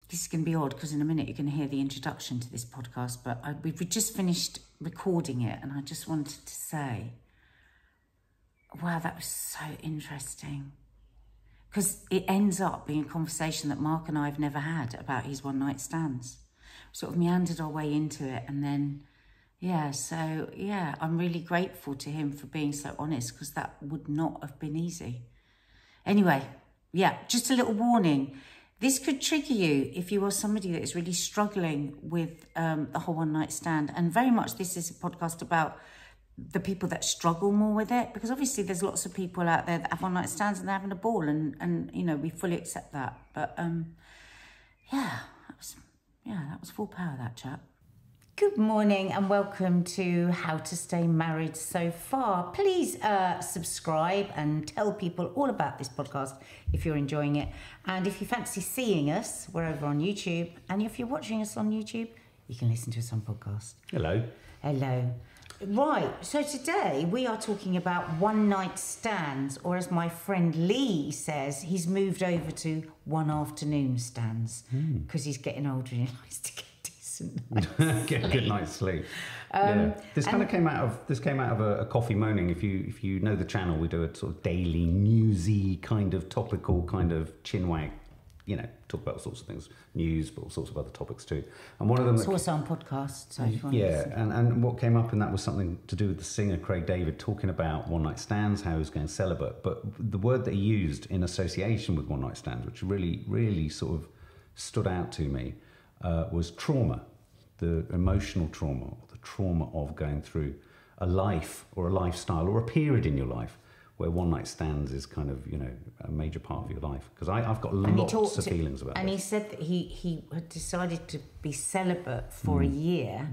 this is going to be odd because in a minute you're going to hear the introduction to this podcast, but we've just finished recording it, and I just wanted to say, wow, that was so interesting. Because it ends up being a conversation that Mark and I have never had about his one-night stands. Sort of meandered our way into it, and then, I'm really grateful to him for being so honest, because that would not have been easy. Anyway, just a little warning. This could trigger you if you are somebody that is really struggling with the whole one-night stand. And very much this is a podcast about the people that struggle more with it, because obviously there's lots of people out there that have one-night stands and they're having a ball, and you know, we fully accept that. But that was full power, that chat. Good morning and welcome to How to Stay Married So Far. Please subscribe and tell people all about this podcast if you're enjoying it. And if you fancy seeing us, we're over on YouTube. And if you're watching us on YouTube, you can listen to us on podcast. Hello. Hello. Right, so today we are talking about one-night stands, or as my friend Lee says, he's moved over to one-afternoon stands because he's getting older and he likes to get decent night's get a good night's sleep. This came out of a coffee moaning. If you know the channel, we do a sort of daily newsy kind of topical kind of chinwag. You know, talk about all sorts of things, news, but all sorts of other topics too. And one of them... It's also on podcast. So and what came up in that was something to do with the singer Craig David talking about one-night stands, how he was going celibate. But the word that he used in association with one-night stands, which really, really sort of stood out to me, was trauma, the emotional trauma, or the trauma of going through a life or a lifestyle or a period in your life where one-night stands is kind of, you know, a major part of your life. Because I've got lots of feelings about it. And he said that he had decided to be celibate for a year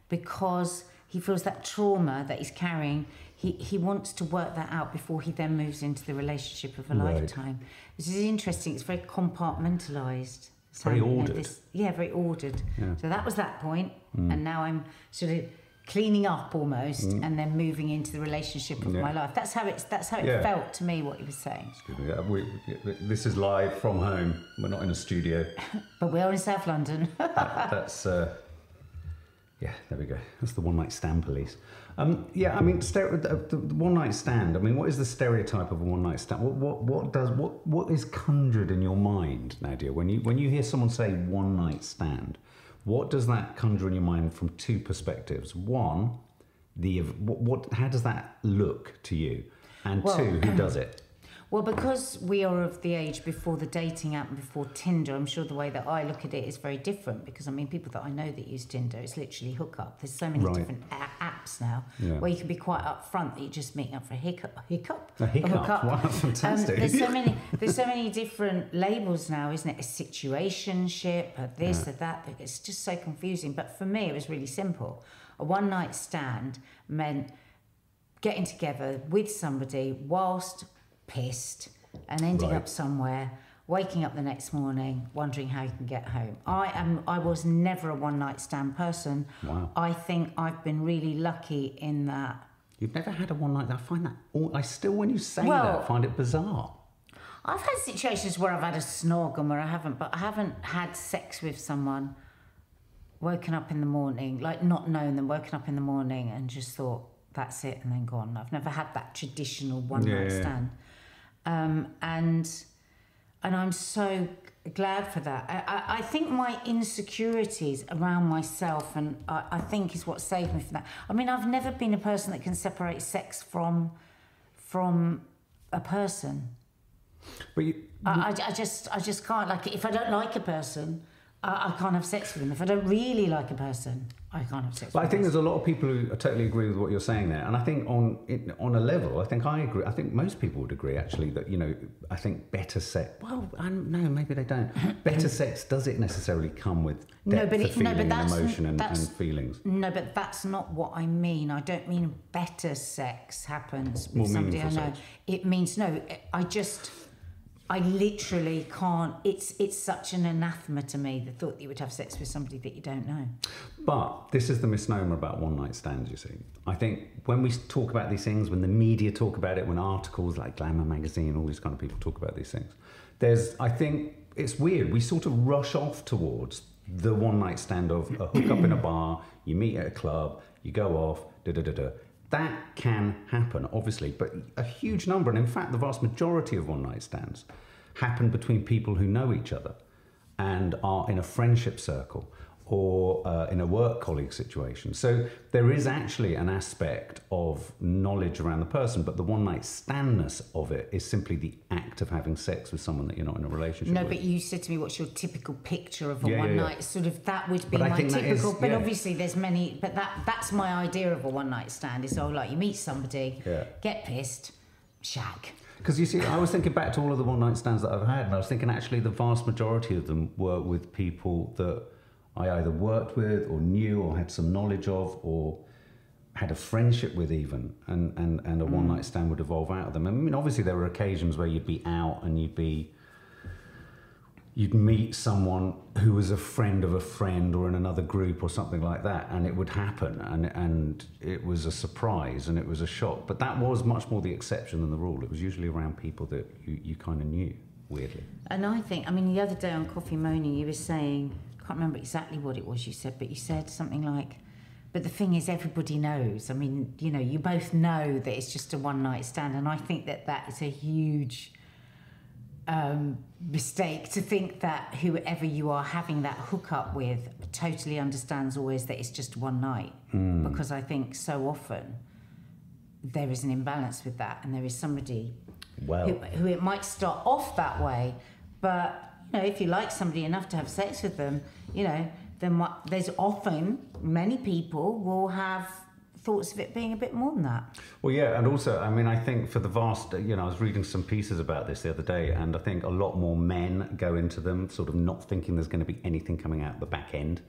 because he feels that trauma that he's carrying, he wants to work that out before he then moves into the relationship of a lifetime. This is interesting. It's very compartmentalised. It's very ordered. Very ordered. Yeah. So that was that point. And now I'm sort of cleaning up almost, and then moving into the relationship of my life. That's how it felt to me, what he was saying. This is live from home. We're not in a studio. But we're in South London. There we go. That's the one-night stand police. I mean, the one-night stand. I mean, what is the stereotype of a one-night stand? What is conjured in your mind, Nadia, when you hear someone say one-night stand? What does that conjure in your mind from two perspectives? One, how does that look to you? And two, who does it? Well, because we are of the age before the dating app and before Tinder, I'm sure the way that I look at it is very different, because, I mean, people that I know that use Tinder, it's literally hookup. There's so many different apps now where you can be quite upfront that you're just meeting up for a hookup. A hookup? Wow, fantastic. There's so many different labels now, isn't it? A situationship, a this, a that. It's just so confusing. But for me, it was really simple. A one-night stand meant getting together with somebody whilst pissed and ending up somewhere, waking up the next morning wondering how you can get home. I was never a one-night stand person. Wow. I think I've been really lucky in that. You've never had a one-night? I find that I still, when you say that, find it bizarre. I've had situations where I've had a snog and where I haven't, but I haven't had sex with someone, woken up in the morning, like not known them, woken up in the morning and just thought that's it and then gone. I've never had that traditional one-night stand. And I'm so glad for that. I think my insecurities around myself, and I think is what saved me from that. I mean, I've never been a person that can separate sex from a person. But I just can't. Like, if I don't like a person, I can't have sex with them. If I don't really like a person, I can't have sex with them. I think there's a lot of people who totally agree with what you're saying there. And I think on a level, I think I agree. I think most people would agree, actually, that, you know, I think better sex... Well, no, maybe they don't. Better sex, does it necessarily come with depth of feeling and emotion and feelings? No, but that's not what I mean. I don't mean better sex happens with somebody I know. Sex. It means, no, I literally can't. It's such an anathema to me, the thought that you would have sex with somebody that you don't know. But this is the misnomer about one-night stands, you see. I think when we talk about these things, when the media talk about it, when articles like Glamour magazine, all these kind of people talk about these things, I think it's weird. We sort of rush off towards the one night stand of a hook up in a bar, you meet at a club, you go off, da-da-da-da. That can happen, obviously, but a huge number, and in fact, the vast majority of one night stands happen between people who know each other and are in a friendship circle or in a work colleague situation. So there is actually an aspect of knowledge around the person, but the one night standness of it is simply the act of having sex with someone that you're not in a relationship with. No, but you said to me, what's your typical picture of a one night? Sort of, that would be my typical, is, but obviously there's many, but that's my idea of a one night stand, is like you meet somebody, get pissed, shag. Because you see, I was thinking back to all of the one night stands that I've had, and I was thinking actually the vast majority of them were with people that I either worked with or knew or had some knowledge of or had a friendship with even, and a one night stand would evolve out of them. I mean, obviously there were occasions where you'd be out and you'd meet someone who was a friend of a friend or in another group or something like that, and it would happen, and it was a surprise and it was a shock. But that was much more the exception than the rule. It was usually around people that you kind of knew, weirdly. And I think, I mean, the other day on Coffee Moaning, you were saying, I can't remember exactly what it was you said, but you said something like, but the thing is, everybody knows. I mean, you know, you both know that it's just a one night stand, and I think that is a huge mistake to think that whoever you are having that hookup with totally understands always that it's just one night, because I think so often there is an imbalance with that, and there is somebody who it might start off that way, but you know, if you like somebody enough to have sex with them, you know, then there's often many people will have thoughts of it being a bit more than that. Well, yeah, and also, I mean, I think for the vast, you know, I was reading some pieces about this the other day, and I think a lot more men go into them sort of not thinking there's going to be anything coming out the back end.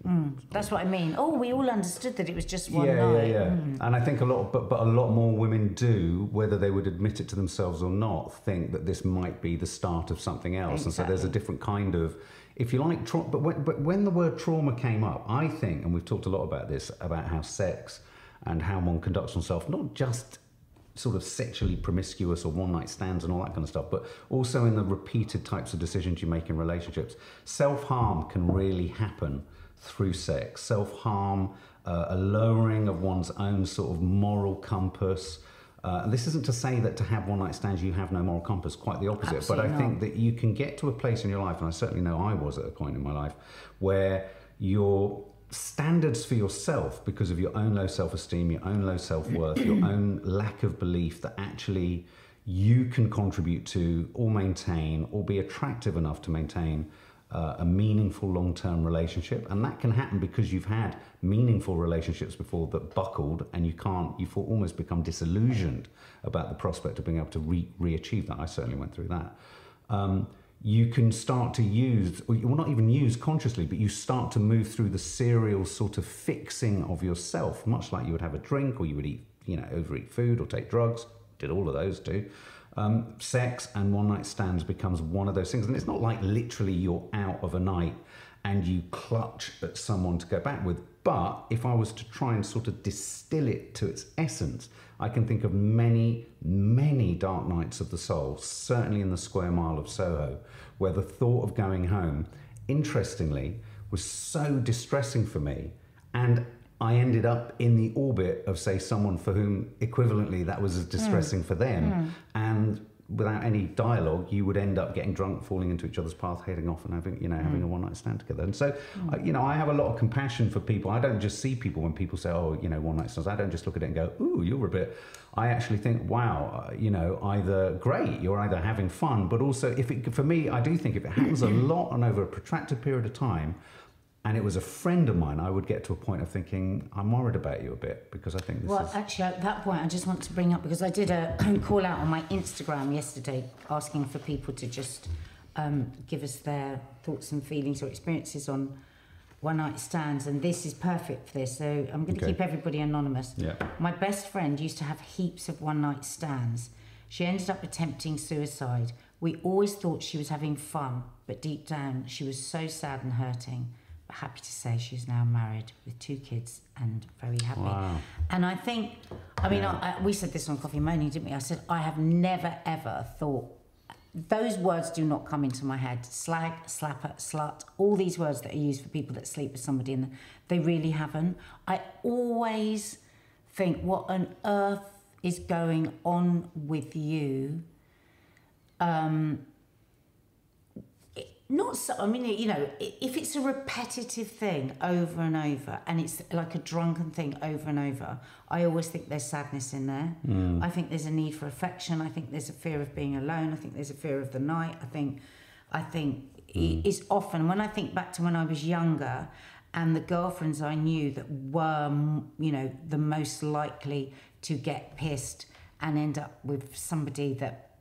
That's what I mean. Oh, we all understood that it was just one night. Yeah. And I think a lot, but a lot more women do, whether they would admit it to themselves or not, think that this might be the start of something else. Exactly. And so there's a different kind of, if you like, but when the word trauma came up, I think, and we've talked a lot about this, about how sex and how one conducts oneself, not just sort of sexually promiscuous or one-night stands and all that kind of stuff, but also in the repeated types of decisions you make in relationships. Self-harm can really happen through sex. Self-harm, a lowering of one's own sort of moral compass. This isn't to say that to have one-night stands you have no moral compass, quite the opposite. Absolutely but I think that you can get to a place in your life, and I certainly know I was at a point in my life, where your standards for yourself, because of your own low self-esteem, your own low self-worth, your own lack of belief that actually you can contribute to or maintain or be attractive enough to maintain a meaningful long-term relationship. And that can happen because you've had meaningful relationships before that buckled, and you almost become disillusioned about the prospect of being able to re-achieve that. I certainly went through that. You can start to use, or well, not even use consciously, but you start to move through the serial sort of fixing of yourself, much like you would have a drink, or you would eat, you know, overeat food or take drugs. Did all of those too. Sex and one-night stands becomes one of those things. And it's not like literally you're out of a night and you clutch at someone to go back with. But if I was to try and sort of distill it to its essence, I can think of many, many dark nights of the soul, certainly in the square mile of Soho, where the thought of going home, interestingly, was so distressing for me. And I ended up in the orbit of, say, someone for whom equivalently that was as distressing for them. And without any dialogue, you would end up getting drunk, falling into each other's path, heading off and having, you know, having a one-night stand together. And so, you know, I have a lot of compassion for people. I don't just see people when people say, oh, you know, one-night stands. I don't just look at it and go, ooh, you're a bit... I actually think, wow, you know, either great, you're either having fun, but also for me, I do think if it happens a lot and over a protracted period of time, and it was a friend of mine, I would get to a point of thinking, I'm worried about you a bit, because I think this is... Actually, at that point, I just want to bring up, because I did a call out on my Instagram yesterday asking for people to just give us their thoughts and feelings or experiences on one-night stands, and this is perfect for this, so I'm going to keep everybody anonymous. Yeah. My best friend used to have heaps of one-night stands. She ended up attempting suicide. We always thought she was having fun, but deep down, she was so sad and hurting. Happy to say she's now married with 2 kids and very happy. Wow. And I think, I mean, we said this on Coffee Moaning, didn't we? I said, I have never, ever thought those words do not come into my head. Slag, slapper, slut, all these words that are used for people that sleep with somebody, and they really haven't. I always think, what on earth is going on with you? Not so, I mean, you know, if it's a repetitive thing over and over, and it's like a drunken thing over and over, I always think there's sadness in there. I think there's a need for affection. I think there's a fear of being alone. I think there's a fear of the night. I think it's often, when I think back to when I was younger, and the girlfriends I knew that were, you know, the most likely to get pissed and end up with somebody that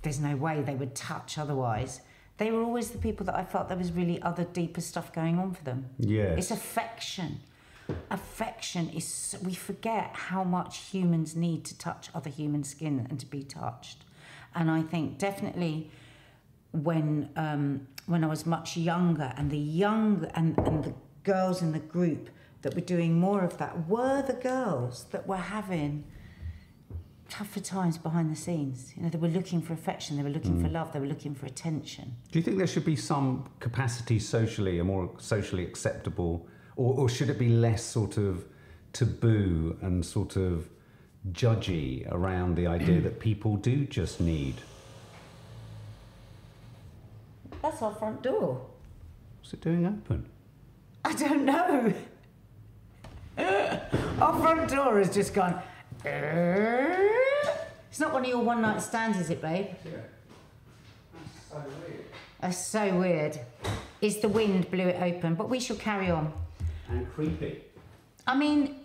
there's no way they would touch otherwise, they were always the people that I felt there was really other deeper stuff going on for them. Yeah. It's affection. Affection is, we forget how much humans need to touch other human skin and to be touched. And I think definitely when I was much younger, and the girls in the group that were doing more of that were the girls that were having tougher times behind the scenes. You know, they were looking for affection, they were looking for love, they were looking for attention. Do you think there should be some capacity socially, a more socially acceptable, or should it be less sort of taboo and sort of judgy around the idea that people do just need? That's our front door. What's it doing open? I don't know. Our front door has just gone... It's not one of your one-night stands, is it, babe? Yeah. That's so weird. That's so weird. It's the wind blew it open, but we shall carry on. And creepy. I mean,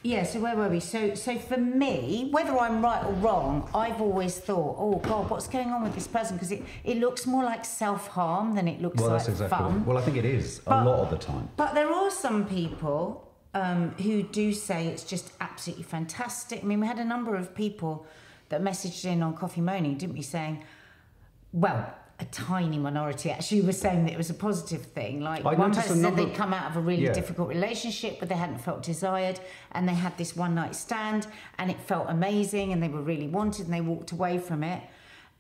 yeah, so where were we? So for me, whether I'm right or wrong, I've always thought, oh, God, what's going on with this person? Because it looks more like self-harm than it looks like that's exactly fun. Well, I think it is a lot of the time. But there are some people... who do say it's just absolutely fantastic. I mean, we had a number of people that messaged in on Coffee Moaning, didn't we, saying, well, a tiny minority actually was saying that it was a positive thing. Like, one person said they'd come out of a really difficult relationship, but they hadn't felt desired, and they had this one-night stand, and it felt amazing, and they were really wanted, and they walked away from it.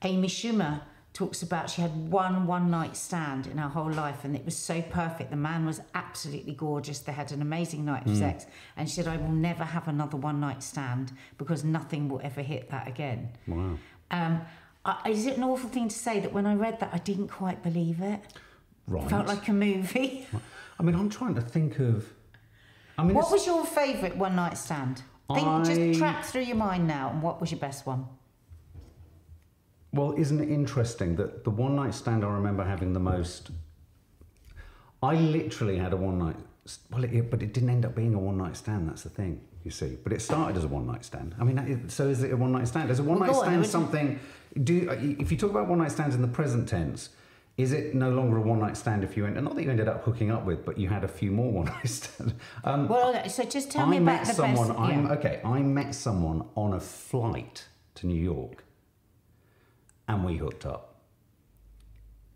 Amy Schumer talks about she had one-night stand in her whole life, and it was so perfect. The man was absolutely gorgeous. They had an amazing night of sex, and she said, I will never have another one-night stand because nothing will ever hit that again. Wow. Is it an awful thing to say that when I read that, I didn't quite believe it? Right. It felt like a movie. I mean, I'm trying to think of... I mean, what was your favourite one-night stand? Just track through your mind now, and what was your best one? Well, isn't it interesting that the one-night stand I remember having the most... I literally had a one-night... Well, but it didn't end up being a one-night stand, that's the thing, you see. But it started as a one-night stand. I mean, so is it a one-night stand? Is a one-night stand something... If you talk about one-night stands in the present tense, is it no longer a one-night stand if you... Not that you ended up hooking up with, but you had a few more one-night stands. Well, so just tell me about the best... I met someone on a flight to New York. And we hooked up.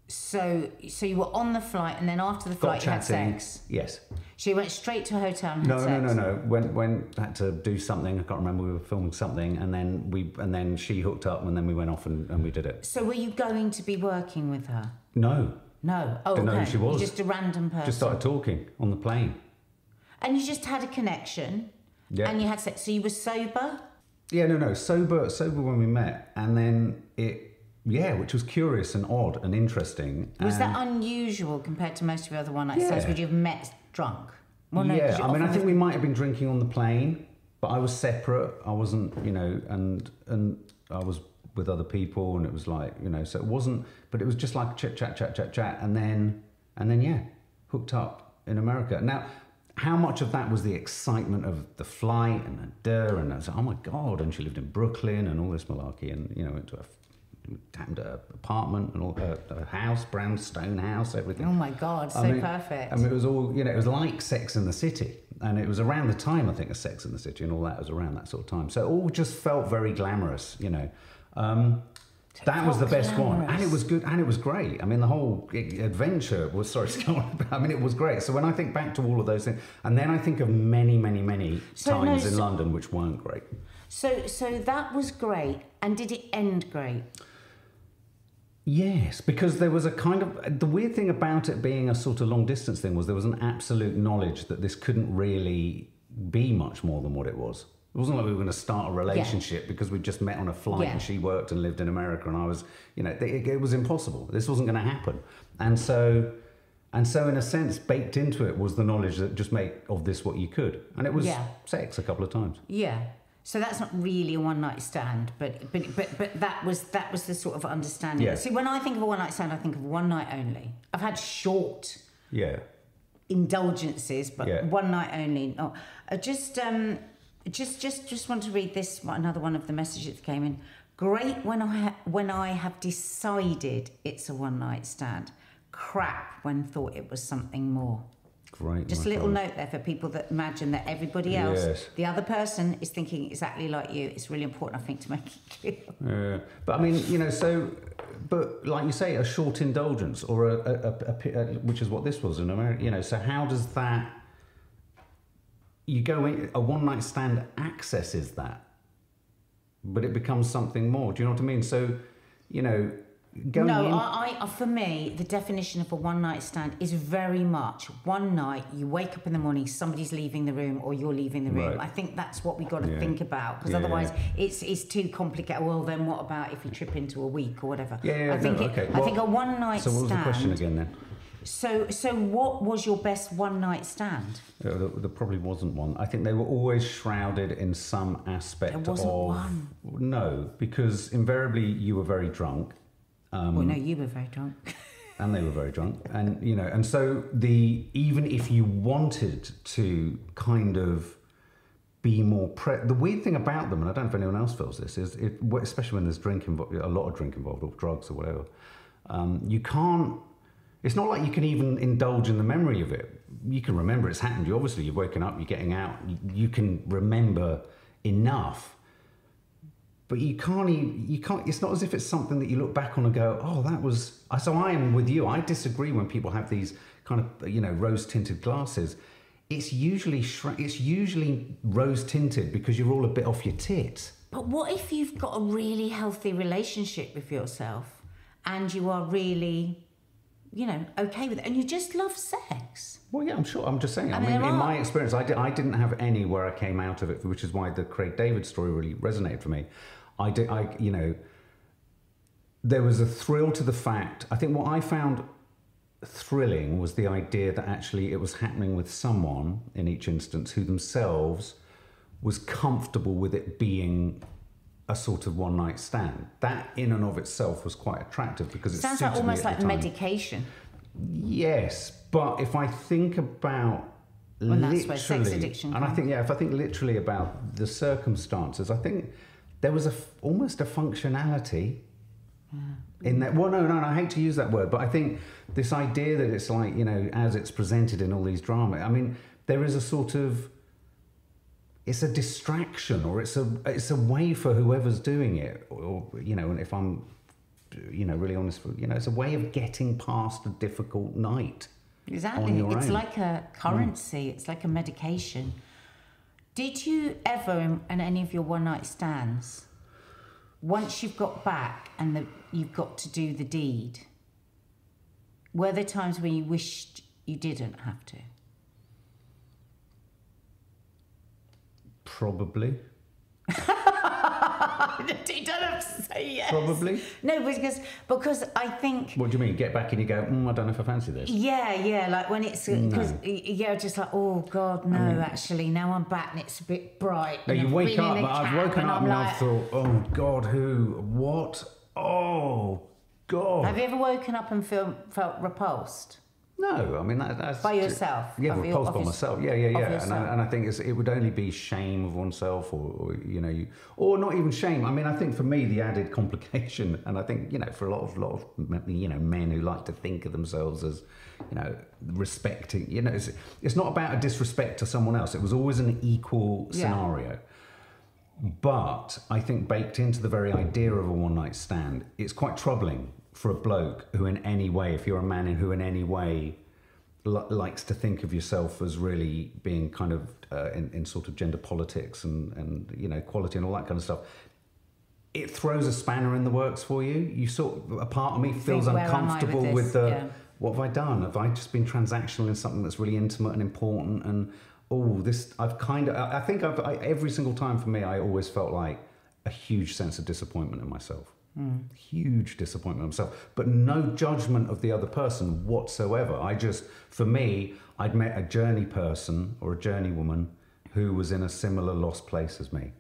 So you were on the flight, and then after the flight you had sex? Yes. So you went straight to a hotel and had sex? No. Went had to do something. I can't remember. We were filming something, and then she hooked up, and then we went off and we did it. So were you going to be working with her? No. No. Oh, okay. No, she was. You're just a random person. Just started talking on the plane. And you just had a connection. Yeah. And you had sex. So you were sober? Yeah. No. Sober when we met, and then it. Yeah, which was curious and odd and interesting. Was that unusual compared to most of your other one-night stands? Would you have met drunk? Well, no, yeah, I mean, I think we might have been drinking on the plane, but I was separate. I wasn't, and I was with other people, and it was like, so it wasn't, but it was just like chat, and then yeah, hooked up in America. Now, how much of that was the excitement of the flight and I was like, oh my God, and she lived in Brooklyn and all this malarkey, and went to her apartment and all her house, brownstone house, everything. Oh my God, perfect. I mean, it was all, it was like Sex and the City. And it was around the time, I think, of Sex and the City and all that. It was around that sort of time. So it all just felt very glamorous, That was the best one, and it was good, and it was great. I mean, the whole adventure was, sorry, I mean, it was great. So when I think back to all of those things, and then I think of many, many, many times in London which weren't great. So that was great, and did it end great? Yes, because there was a kind of, the weird thing about it being a sort of long distance thing was there was an absolute knowledge that this couldn't really be much more than what it was. It wasn't like we were going to start a relationship because we just met on a flight and she worked and lived in America and I was, you know, it was impossible. This wasn't going to happen. And so in a sense, baked into it was the knowledge that just make of this what you could. And it was sex a couple of times. Yeah. So that's not really a one-night stand, but that was the sort of understanding. Yeah. See, when I think of a one-night stand, I think of one night only. I've had short indulgences, but one night only. No, just want to read this another one of the messages that came in. Great when I have decided it's a one-night stand. Crap when thought it was something more. Great. Just a little note there for people that imagine that everybody else, the other person, is thinking exactly like you. It's really important, I think, to make it clear. But I mean, you know, so, but like you say, a short indulgence or which is what this was in America, you know, so how does that, you go in, a one-night stand accesses that, but it becomes something more. Do you know what I mean? So, you know, for me, the definition of a one-night stand is very much one night, you wake up in the morning, somebody's leaving the room or you're leaving the room. Right. I think that's what we got to think about, because otherwise it's too complicated. Well, then what about if you trip into a week or whatever? I think a one-night stand... So what was the question again then? So what was your best one-night stand? There probably wasn't one. I think they were always shrouded in some aspect of... There wasn't one? No, because invariably you were very drunk. Well, no, you were very drunk. And they were very drunk. And, you know, and so even if you wanted to kind of be more... the weird thing about them, and I don't know if anyone else feels this, is especially when there's a lot of drink involved, or drugs or whatever, you can't... It's not like you can even indulge in the memory of it. You can remember it's happened. Obviously, you're waking up, you're getting out. You can remember enough. But you can't, it's not as if it's something that you look back on and go, oh, that was... So I am with you. I disagree when people have these kind of, you know, rose-tinted glasses. It's usually rose-tinted because you're all a bit off your tit. But what if you've got a really healthy relationship with yourself and you are really... you know, okay with it, and you just love sex? Well, yeah, I'm sure. I'm just saying. I mean, in my experience, I didn't have any where I came out of it, which is why the Craig David story really resonated for me. You know, there was a thrill to the fact. I think what I found thrilling was the idea that actually it was happening with someone in each instance who themselves was comfortable with it being a sort of one-night stand. That in and of itself was quite attractive because it sounds like almost like medication. Yes, but if I think about that's where sex addiction comes. And I think, if I think literally about the circumstances, I think there was almost a functionality in that. Well, no, I hate to use that word, but I think this idea that it's like, you know, as it's presented in all these drama, I mean, there is a sort of... It's a distraction, or it's a way for whoever's doing it, or, you know, and if I'm, you know, really honest, you know, it's a way of getting past a difficult night. Exactly. It's like a currency. It's like a medication. Did you ever, in any of your one-night stands, once you've got back and you've got to do the deed, were there times when you wished you didn't have to? Probably. You don't have to say yes. Probably. No, because I think... What do you mean? Get back and you go, I don't know if I fancy this. Yeah, like when it's... Because, just like, oh, God, no, actually, now I'm back and it's a bit bright. No, you wake up, but I've woken up and I've thought, oh, God, who? What? Oh, God. Have you ever woken up and felt repulsed? No, I mean that's by yourself. Yeah, repulsed by myself. Yeah. And I think it would only be shame of oneself, or you know, or not even shame. I mean, I think for me the added complication, and I think, you know, for a lot of you know, men who like to think of themselves as, you know, respecting. You know, it's not about a disrespect to someone else. It was always an equal scenario. But I think baked into the very idea of a one-night stand, it's quite troubling for a bloke who in any way, if you're a man who in any way likes to think of yourself as really being kind of in sort of gender politics and you know, equality and all that kind of stuff, it throws a spanner in the works for you. You sort of, a part of me feels uncomfortable with the, what have I done? Have I just been transactional in something that's really intimate and important? And I think every single time for me, I always felt like a huge sense of disappointment in myself. Huge disappointment in myself, but no judgment of the other person whatsoever. For me, I'd met a journey person or a journey woman who was in a similar lost place as me.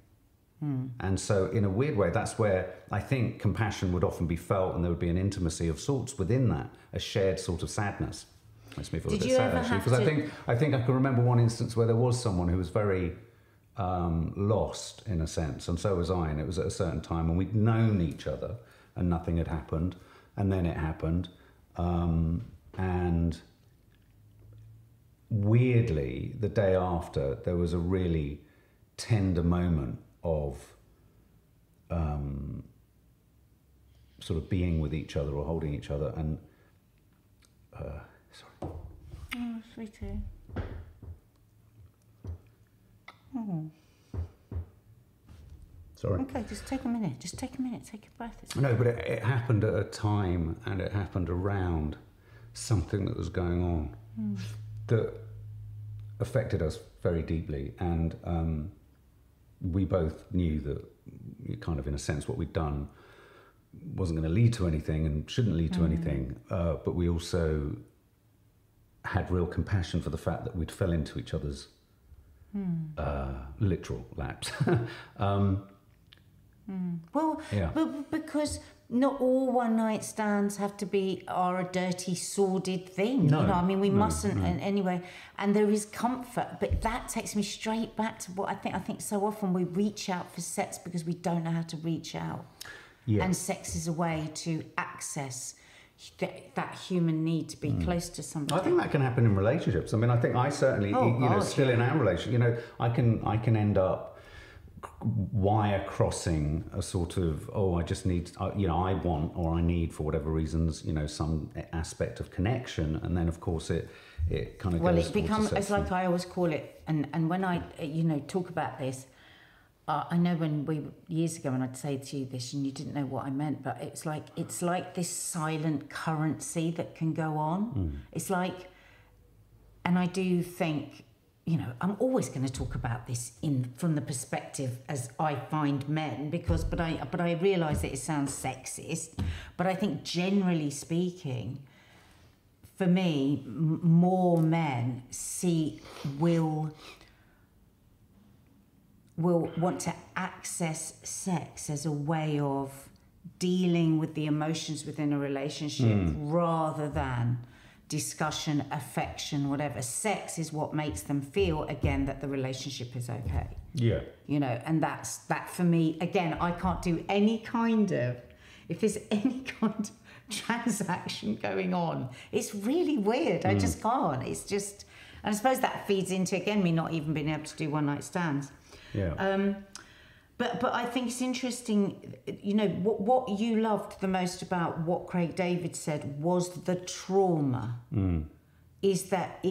And so in a weird way, that's where I think compassion would often be felt, and there would be an intimacy of sorts within that, a shared sort of sadness. Makes me feel a bit sad, actually, because I think I can remember one instance where there was someone who was very lost in a sense, and so was I, and it was at a certain time, and we'd known each other and nothing had happened, and then it happened, and weirdly the day after there was a really tender moment of sort of being with each other or holding each other, and sorry. Oh, sweetie. Oh. Sorry. Okay, just take a minute. Just take a minute. Take a breath. No, but it happened at a time, and it happened around something that was going on that affected us very deeply, and we both knew that, kind of in a sense, what we'd done wasn't going to lead to anything and shouldn't lead to anything, but we also had real compassion for the fact that we'd fell into each other's literal laps. Well, but because not all one-night stands are a dirty, sordid thing. No, you know, I mean, we mustn't. No. And anyway, and there is comfort, but that takes me straight back to what I think so often we reach out for sex because we don't know how to reach out. Yeah. And sex is a way to access that human need to be close to somebody. I think that can happen in relationships. I mean, I think I certainly, still in our relationship, you know, I can end up wire crossing a sort of, I just need, I want or I need for whatever reasons, you know, some aspect of connection, and then of course it kind of goes. Well, it's like I always call it, and when I talk about this, I know years ago when I'd say to you this and you didn't know what I meant, but it's like this silent currency that can go on. It's like, and I do think, I'm always going to talk about this from the perspective as I find men, but I realise that it sounds sexist. But I think generally speaking, for me, more men will want to access sex as a way of dealing with the emotions within a relationship rather than discussion, affection, whatever. Sex is what makes them feel, again, that the relationship is okay. Yeah. And that for me, again, I can't do any kind of, if there's any kind of transaction going on, it's really weird. I just can't. It's just, and I suppose that feeds into, again, me not even being able to do one-night stands. Yeah. But I think it's interesting, what you loved the most about what Craig David said was the trauma. Is that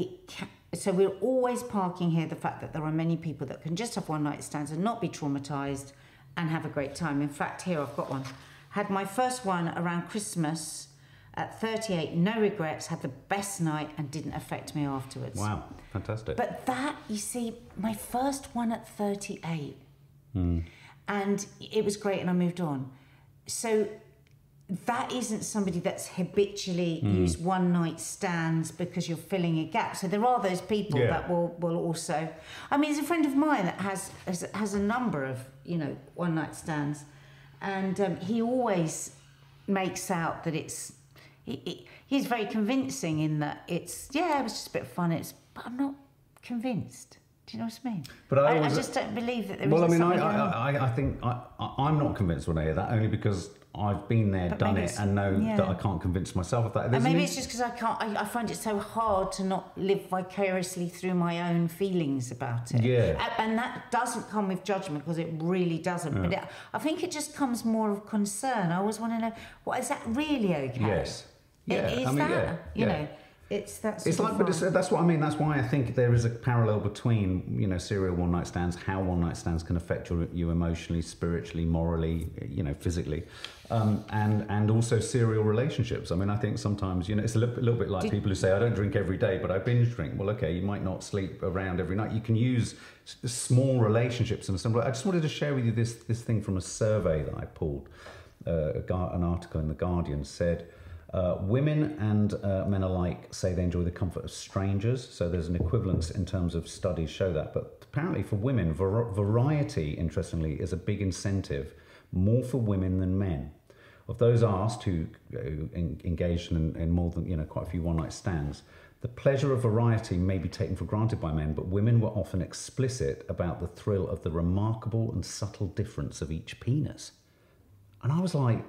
so we're always parking here the fact that there are many people that can just have one-night stands and not be traumatised and have a great time. In fact, here I've got one. Had my first one around Christmas at 38, no regrets, had the best night and didn't affect me afterwards. Wow, fantastic. But that, you see, my first one at 38, and it was great and I moved on. So that isn't somebody that's habitually used one-night stands because you're filling a gap. So there are those people that will also... I mean, there's a friend of mine that has a number of, one-night stands, and he always makes out that it's... He's very convincing in that it was just a bit of fun. But I'm not convinced. Do you know what I mean? But I just don't believe that there is something going on. I think I'm not convinced when I hear that, only because I've been there, But done maybe it, and know yeah. that I can't convince myself of that. And There's maybe an it's just because I find it so hard to not live vicariously through my own feelings about it. Yeah. And that doesn't come with judgment, because it really doesn't. Yeah. But I think it just comes more of concern. I always want to know, well, is that really okay? Yes. Yeah. Is I mean, that, yeah. you Yeah. know, it's that It's sort like, of but vibe. that's what I mean. That's why I think there is a parallel between, you know, serial one-night stands, how one-night stands can affect you emotionally, spiritually, morally, you know, physically, and also serial relationships. I mean, I think sometimes, you know, it's a little bit like people who say, I don't drink every day, but I binge drink. Well, okay, you might not sleep around every night. You can use small relationships and stuff. I just wanted to share with you this thing from a survey that I pulled. An article in The Guardian said, women and men alike say they enjoy the comfort of strangers, so there's an equivalence in terms of studies show that. But apparently for women, variety, interestingly, is a big incentive, more for women than men. Of those asked who engaged in more than, you know, quite a few one-night stands, the pleasure of variety may be taken for granted by men, but women were often explicit about the thrill of the remarkable and subtle difference of each penis. And I was like,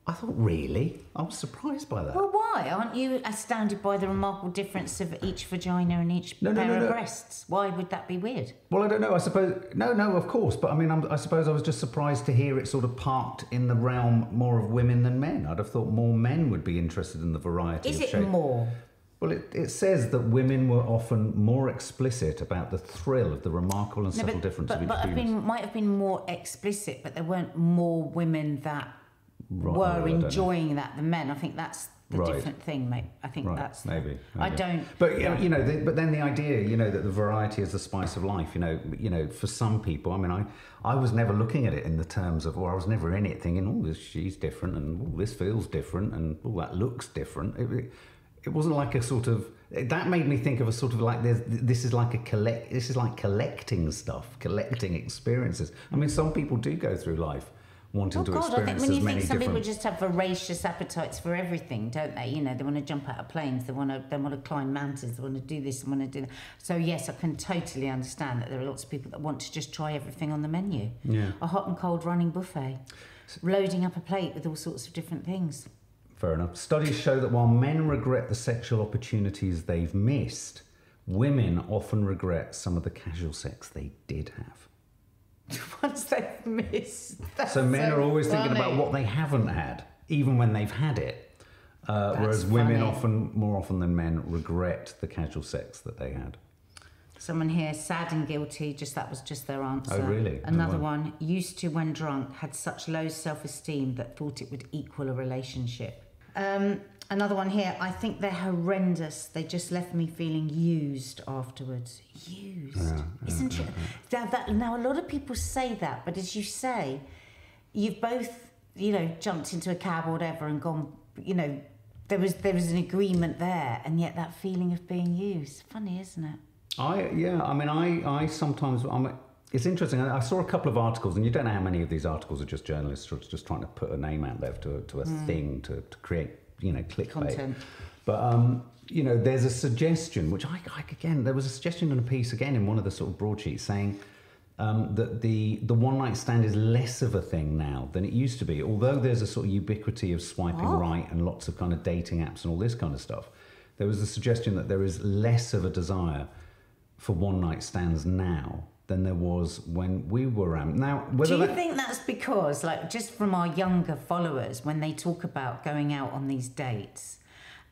I thought, really? I was surprised by that. Well, why? Aren't you astounded by the remarkable difference of each vagina and each pair of breasts? Why would that be weird? Well, I don't know. I suppose... No, of course. But I mean, I suppose I was just surprised to hear it sort of parked in the realm more of women than men. I'd have thought more men would be interested in the variety of shape. Is it more? Well, it says that women were often more explicit about the thrill of the remarkable and subtle difference of each penis. Might have been more explicit, but there weren't more women that were enjoying that than men. I think that's the different thing, mate. I think that's maybe. I don't. But you know, but then the idea, you know, that the variety is the spice of life. You know, for some people, I mean, I was never looking at it in the terms of, or I was never in it thinking, oh, she's different, and oh, this feels different, and oh, that looks different. It wasn't like a sort of, that made me think of a sort of like, this is like collecting stuff, collecting experiences. I mean, some people do go through life wanting to experience I think when you think some people different... just have voracious appetites for everything, don't they? You know, they want to jump out of planes, they want to climb mountains, they want to do this, they want to do that. So yes, I can totally understand that there are lots of people that want to just try everything on the menu. Yeah. A hot and cold running buffet, loading up a plate with all sorts of different things. Fair enough. Studies show that while men regret the sexual opportunities they've missed, women often regret some of the casual sex they did have. Once they've missed. So men are always thinking about what they haven't had, even when they've had it. Whereas women more often than men regret the casual sex that they had. Someone here, sad and guilty, that was just their answer. Oh, really? Another one, used to when drunk, had such low self-esteem that thought it would equal a relationship. Another one here, I think they're horrendous. They just left me feeling used afterwards. Used. Isn't it? Now, a lot of people say that, but as you say, you've both, you know, jumped into a cab or whatever and gone, you know, there was an agreement there, and yet that feeling of being used. Funny, isn't it? I sometimes... It's interesting. I saw a couple of articles, and you don't know how many of these articles are just journalists just trying to put a name out there to a thing to create, you know, clickbait. Content. But, you know, there's a suggestion, which again, there was a suggestion in a piece, again, in one of the sort of broadsheets saying that the one-night stand is less of a thing now than it used to be. Although there's a sort of ubiquity of swiping right and lots of kind of dating apps and all this kind of stuff, there was a suggestion that there is less of a desire for one-night stands now than there was when we were around. Now, do you think that's because, like, just from our younger followers, when they talk about going out on these dates,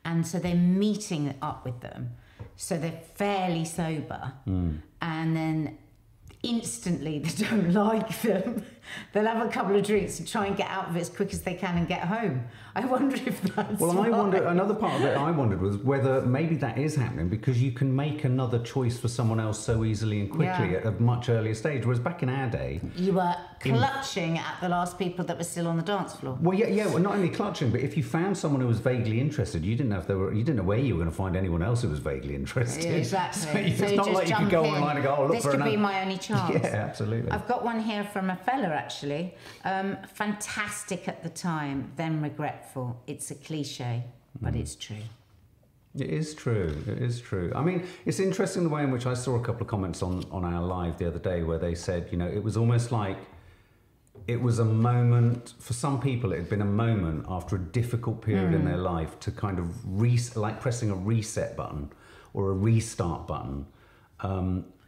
and so they're meeting up with them, so they're fairly sober, and then instantly they don't like them, they'll have a couple of drinks and try and get out of it as quick as they can and get home. I wonder if that's another part of it I wondered was whether maybe that is happening because you can make another choice for someone else so easily and quickly at a much earlier stage, whereas back in our day... You were clutching at the last people that were still on the dance floor. Well, well, not only clutching, but if you found someone who was vaguely interested, you didn't know you didn't know where you were going to find anyone else who was vaguely interested. Yeah, exactly. So it's not like you could go online and go, oh, look this for could be my only chance. Yeah, absolutely. I've got one here from a fella, actually. Fantastic at the time, then regretful. It's a cliche, but it's true. It is true. It is true. I mean, it's interesting the way in which I saw a couple of comments on our live the other day where they said, you know, it was almost like it was a moment, for some people it had been a moment after a difficult period in their life to kind of, like pressing a reset button or a restart button.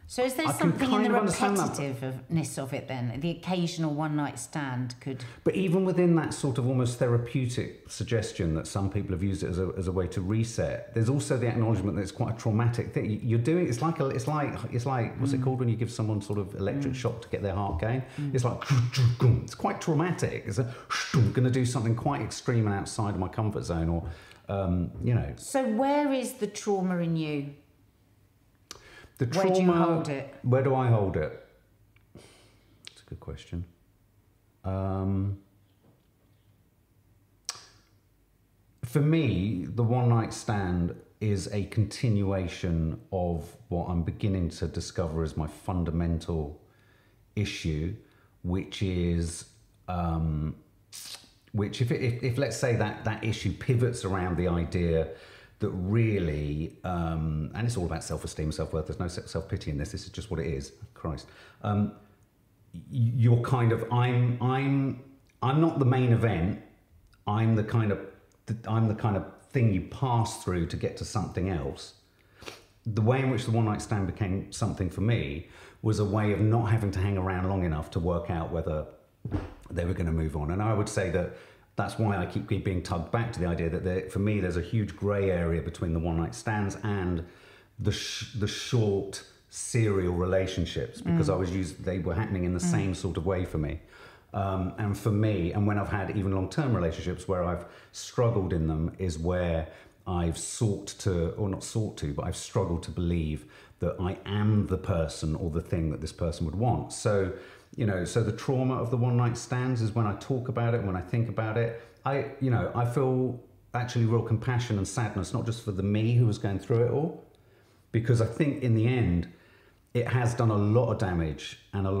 So is there something in the repetitiveness of it then? The occasional one-night stand could... But even within that sort of almost therapeutic suggestion that some people have used it as a way to reset, there's also the acknowledgement that it's quite a traumatic thing. You're doing, it's like what's it called when you give someone sort of electric shock to get their heart going? It's like, it's quite traumatic. It's I'm going to do something quite extreme and outside of my comfort zone, or, you know. So where is the trauma in you? The trauma, where do you hold it? Where do I hold it? That's a good question. For me, the one-night stand is a continuation of what I'm beginning to discover as my fundamental issue, which is, which if let's say that issue pivots around the idea that really, and it's all about self-esteem, self-worth. There's no self-pity in this. This is just what it is. Christ, you're kind of I'm not the main event. I'm the kind of thing you pass through to get to something else. The way in which the one-night stand became something for me was a way of not having to hang around long enough to work out whether they were going to move on. And I would say that that's why I keep being tugged back to the idea that for me, there's a huge grey area between the one-night stands and the short serial relationships, because they were happening in the same sort of way for me. And for me, and when I've had even long-term relationships where I've struggled in them, is where I've but I've struggled to believe that I am the person or the thing that this person would want. So, you know, so the trauma of the one-night stands is when I talk about it, when I think about it, I feel actually real compassion and sadness, not just for the me who was going through it all, because I think in the end, it has done a lot of damage and put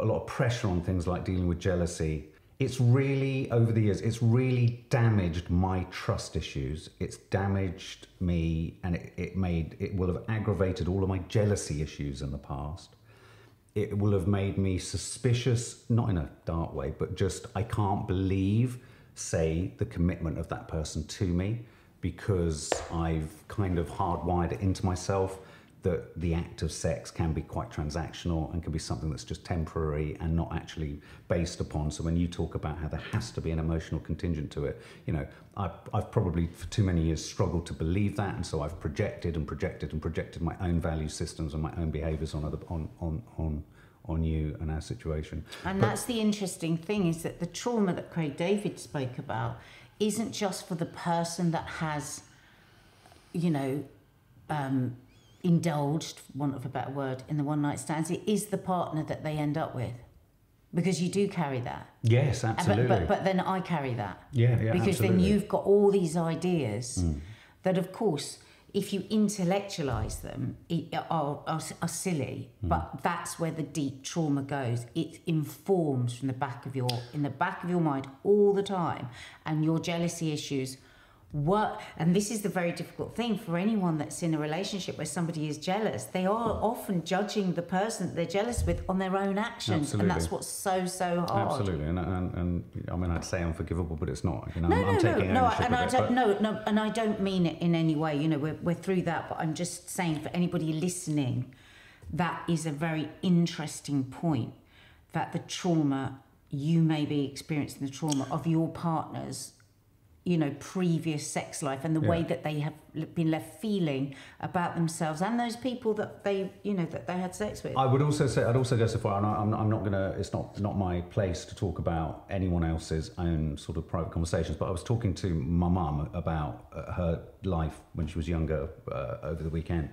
a lot of pressure on things like dealing with jealousy. It's really, over the years, it's really damaged my trust issues. It's damaged me, and it will have aggravated all of my jealousy issues in the past. It will have made me suspicious, not in a dark way, but just I can't believe, say, the commitment of that person to me, because I've kind of hardwired it into myself that the act of sex can be quite transactional and can be something that's just temporary and not actually based upon. So when you talk about how there has to be an emotional contingent to it, you know, I've probably for too many years struggled to believe that, and so I've projected my own value systems and my own behaviours on you and our situation. And that's the interesting thing, is that the trauma that Craig David spoke about isn't just for the person that has, you know, indulged, for want of a better word, in the one-night stands. It is the partner that they end up with, because you do carry that. Yes, absolutely. But then I carry that. Yeah, because absolutely. then you've got all these ideas that, of course, if you intellectualise them, are silly. But that's where the deep trauma goes. It informs in the back of your mind all the time, and your jealousy issues. And this is the very difficult thing for anyone that's in a relationship where somebody is jealous. They are often judging the person that they're jealous with on their own actions. Absolutely. And that's what's so hard. Absolutely. And I mean, I'd say unforgivable, but it's not. You know, I'm taking ownership of it. And I don't mean it in any way. You know, we're through that, but I'm just saying, for anybody listening, that is a very interesting point, that the trauma, you may be experiencing the trauma of your partner's, you know, previous sex life, and the way that they have been left feeling about themselves and those people that they, you know, that they had sex with. I would also say, I'd also go so far, and I'm not gonna, it's not my place to talk about anyone else's own sort of private conversations, but I was talking to my mum about her life when she was younger over the weekend.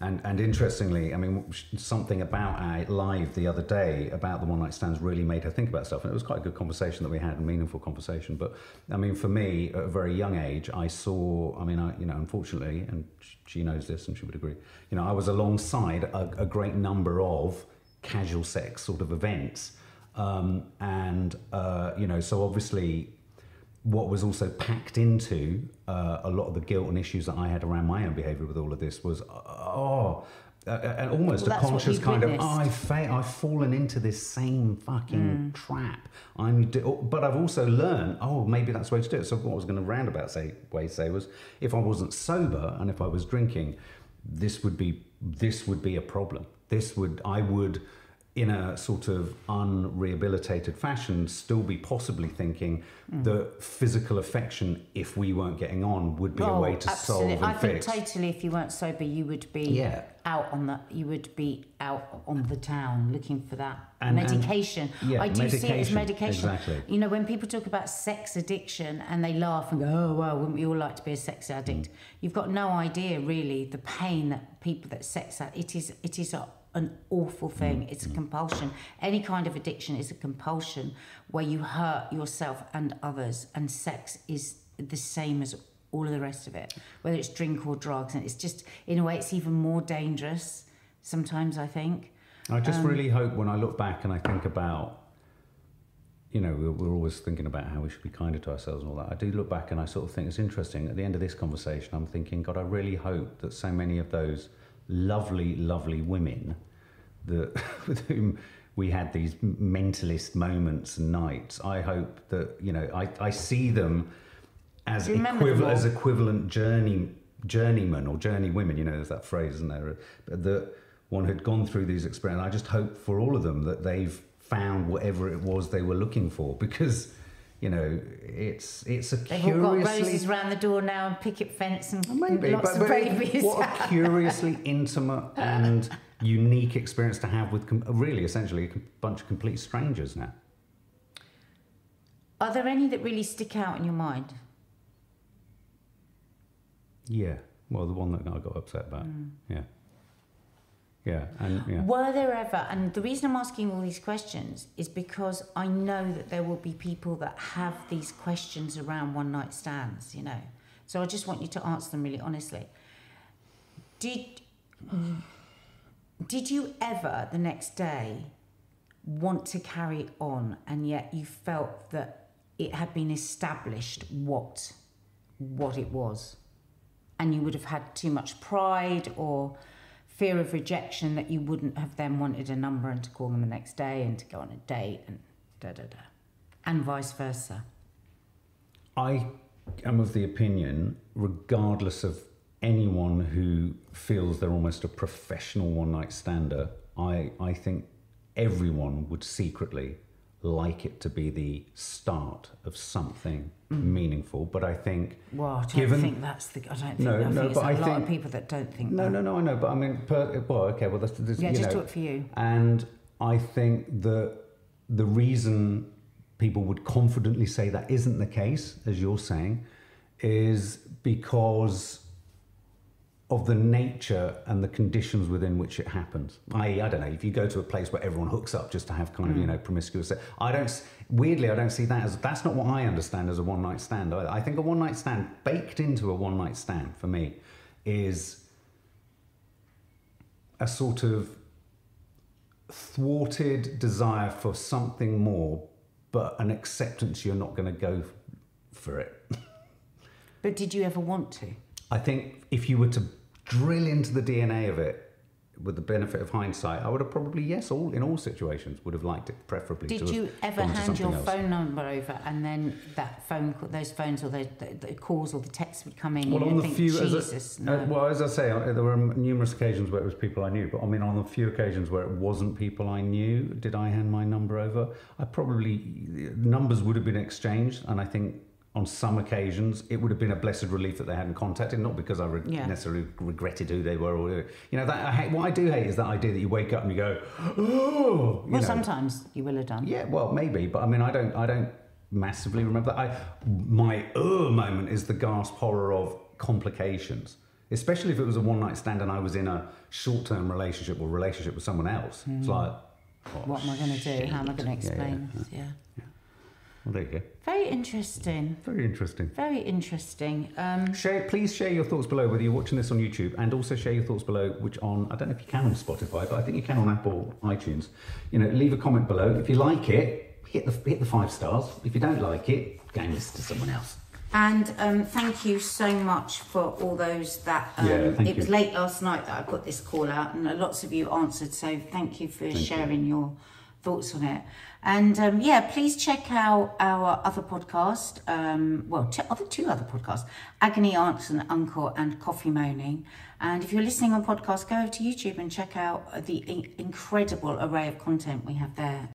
And interestingly, I mean, something about our live the other day about the one-night stands really made her think about stuff. And it was quite a good conversation that we had, a meaningful conversation. But I mean, for me, at a very young age, I saw, I mean, you know, unfortunately, and she knows this and she would agree, you know, I was alongside a great number of casual sex sort of events. You know, so obviously, what was also packed into a lot of the guilt and issues that I had around my own behaviour with all of this was, and almost a conscious kind of, I've fallen into this same fucking trap. But I've also learned, maybe that's the way to do it. So what I was going to roundabout way say was, if I wasn't sober and if I was drinking, this would be a problem. I would, in a sort of unrehabilitated fashion, still be possibly thinking that physical affection, if we weren't getting on, would be a way to solve and I fix. think totally, if you weren't sober, you would be out on the town looking for that medication. I do see it as medication. Exactly. You know, when people talk about sex addiction and they laugh and go, "Oh well, wouldn't we all like to be a sex addict?" You've got no idea really the pain that people that sex addict. It is an awful thing. It's a compulsion. Any kind of addiction is a compulsion where you hurt yourself and others, and sex is the same as all of the rest of it, whether it's drink or drugs. And it's just, in a way, it's even more dangerous sometimes, I think. I just really hope, when I look back and I think about, you know, we're always thinking about how we should be kinder to ourselves and all that. I do look back and I sort of think it's interesting. At the end of this conversation, I'm thinking, God, I really hope that so many of those lovely, lovely women with whom we had these mentalist moments and nights, I hope that, you know, I see them as equivalent journeymen or journeywomen. You know, there's that phrase, isn't there? That one had gone through these experiences. I just hope for all of them that they've found whatever it was they were looking for, because, you know, it's a They've curiously... all got roses around the door now and picket fence and lots of babies. What a curiously intimate and unique experience to have with really essentially a bunch of complete strangers now. Are there any that really stick out in your mind? Yeah, well, the one that I got upset about. Yeah, and yeah. Were there ever, and the reason I'm asking all these questions is because I know that there will be people that have these questions around one night stands, you know. So I just want you to answer them really honestly. Did you ever the next day want to carry on, and yet you felt that it had been established what it was, and you would have had too much pride or fear of rejection that you wouldn't have then wanted a number and to call them the next day and to go on a date and and vice versa? I am of the opinion, regardless of anyone who feels they're almost a professional one-night stander, I think everyone would secretly like it to be the start of something meaningful. But I think... Well, I don't think that's the... I don't think... No, there's a lot of people that don't think that. No, I know. But I mean... Yeah, just talk for you. And I think that the reason people would confidently say that isn't the case, as you're saying, is because of the nature and the conditions within which it happens. I don't know, if you go to a place where everyone hooks up just to have kind of, you know, promiscuous sex, I don't see that as, that's not what I understand as a one-night stand. I think a one-night stand, baked into a one-night stand for me, is a sort of thwarted desire for something more, but an acceptance you're not going to go for it. But did you ever want to? I think if you were to drill into the DNA of it with the benefit of hindsight, I would have probably, yes, in all situations, would have liked it preferably. Did you ever hand your phone number over and then that those phones or the calls or the texts would come in? Well, on the few, as I say, there were numerous occasions where it was people I knew, but I mean, on the few occasions where it wasn't people I knew, did I hand my number over? Numbers would have been exchanged, and I think on some occasions, it would have been a blessed relief that they hadn't contacted, not because I necessarily regretted who they were, or, you know, what I do hate is that idea that you wake up and you go, oh. Well, sometimes you will have done. Yeah, well, maybe, but I mean, I don't massively remember that. My moment is the gasp horror of complications, especially if it was a one-night stand and I was in a short-term relationship with someone else. It's like, what am I going to do? How am I going to explain this? Yeah. Well, there you go. Very interesting. Very interesting. Very interesting. Please share your thoughts below, whether you're watching this on YouTube, and also share your thoughts below, which on, I don't know if you can on Spotify, but I think you can on Apple iTunes. You know, leave a comment below. If you like it, hit the 5 stars. If you don't like it, go and listen to someone else. And thank you so much for all those that, it was late last night that I put this call out, and lots of you answered, so thank you for sharing your thoughts on it. And yeah, please check out our other podcast, two other podcasts, Agony, Aunts and Uncle and Coffee Moaning. And if you're listening on podcast, go over to YouTube and check out the incredible array of content we have there.